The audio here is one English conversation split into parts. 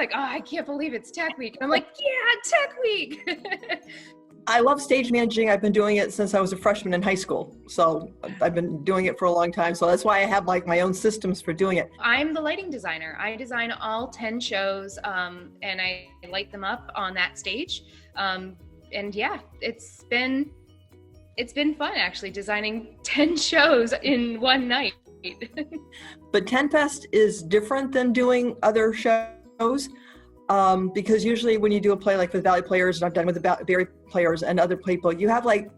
like, oh, I can't believe it's Tech Week. And I'm like, yeah, Tech Week. I love stage managing. I've been doing it since I was a freshman in high school. So I've been doing it for a long time. So that's why I have like my own systems for doing it. I'm the lighting designer. I design all 10 shows and I light them up on that stage. And yeah, it's been fun actually designing 10 shows in one night. But TenFest is different than doing other shows. Because usually when you do a play like with Valley Players, and I've done with the Barry Players and other people, you have like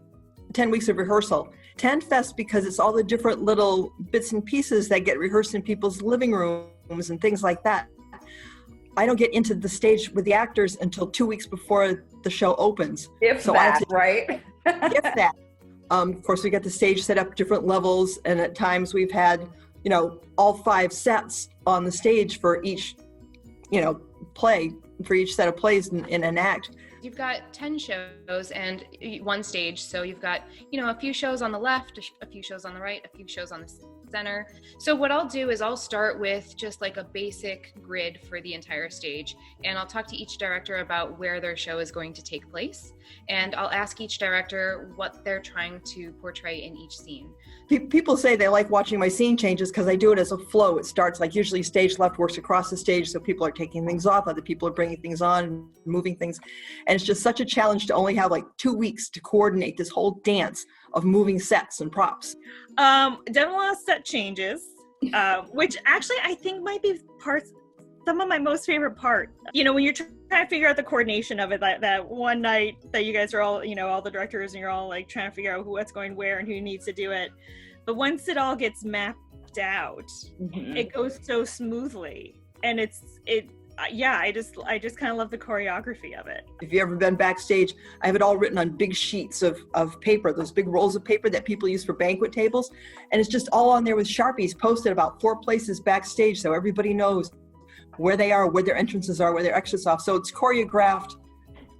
10 weeks of rehearsal. TenFest, because it's all the different little bits and pieces that get rehearsed in people's living rooms and things like that. I don't get into the stage with the actors until 2 weeks before the show opens. If so that, right? If that. Of course, we get the stage set up different levels, and at times we've had, all 5 sets on the stage for each, play, for each set of plays in an act. You've got 10 shows and one stage, so you've got, a few shows on the left, a few shows on the right, a few shows on the center. So what I'll do is I'll start with just like a basic grid for the entire stage, and I'll talk to each director about where their show is going to take place, and I'll ask each director what they're trying to portray in each scene. People say they like watching my scene changes because I do it as a flow. It starts like usually stage left works across the stage, so people are taking things off, other people are bringing things on and moving things, and it's just such a challenge to only have like 2 weeks to coordinate this whole dance of moving sets and props. Done a lot of set changes, which actually I think might be some of my most favorite part. When you're trying to figure out the coordination of it, that one night that you guys are all, all the directors, and you're all like trying to figure out what's going where and who needs to do it. But once it all gets mapped out, it goes so smoothly, and I just kind of love the choreography of it. If you've ever been backstage, I have it all written on big sheets of paper, those big rolls of paper that people use for banquet tables. And it's just all on there with Sharpies posted about 4 places backstage, so everybody knows where they are, where their entrances are, where their exits off. So it's choreographed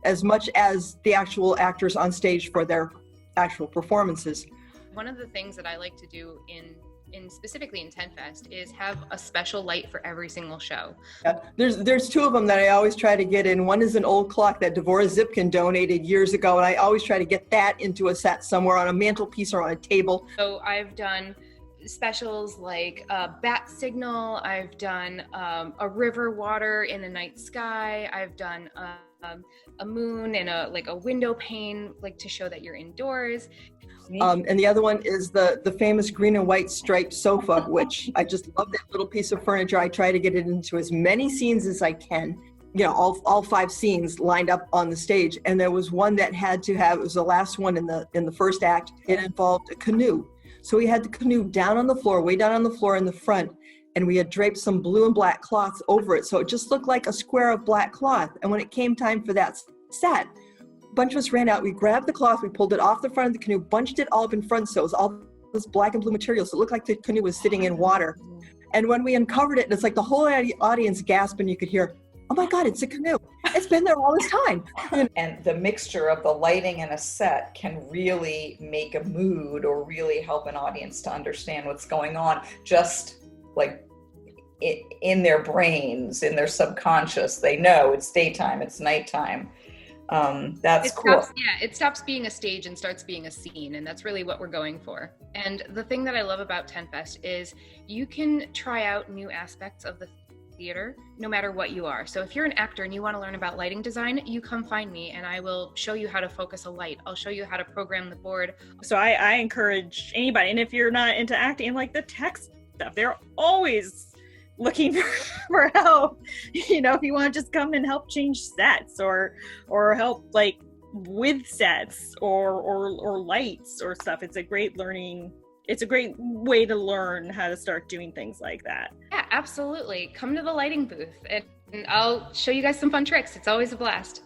as much as the actual actors on stage for their actual performances. One of the things that I like to do specifically in TenFest is have a special light for every single show. Yeah, there's 2 of them that I always try to get in. One is an old clock that Devorah Zipkin donated years ago, and I always try to get that into a set somewhere on a mantelpiece or on a table. So I've done specials like a bat signal, I've done a river water in a night sky, I've done a moon and a window pane, like to show that you're indoors. And the other one is the famous green and white striped sofa, which I just love that little piece of furniture. I try to get it into as many scenes as I can, all 5 scenes lined up on the stage. And there was one that it was the last one in the first act. It involved a canoe. So we had the canoe down on the floor, way down on the floor in the front, and we had draped some blue and black cloths over it. So it just looked like a square of black cloth. And when it came time for that set, a bunch of us ran out, we grabbed the cloth, we pulled it off the front of the canoe, bunched it all up in front, so it was all this black and blue material, so it looked like the canoe was sitting in water. And when we uncovered it, it's like the whole audience gasped, and you could hear, oh my God, it's a canoe. It's been there all this time. And the mixture of the lighting and a set can really make a mood or really help an audience to understand what's going on, just like in their brains, in their subconscious. They know it's daytime, it's nighttime. That's cool. It stops being a stage and starts being a scene, and that's really what we're going for. And the thing that I love about TenFest is you can try out new aspects of the theater no matter what you are. So if you're an actor and you want to learn about lighting design, you come find me and I will show you how to focus a light. I'll show you how to program the board. So I encourage anybody, and if you're not into acting, like the tech stuff, they're always looking for help. If you want to just come and help change sets or help like with sets or lights or stuff, it's a great way to learn how to start doing things like that. Yeah, absolutely. Come to the lighting booth and I'll show you guys some fun tricks. It's always a blast.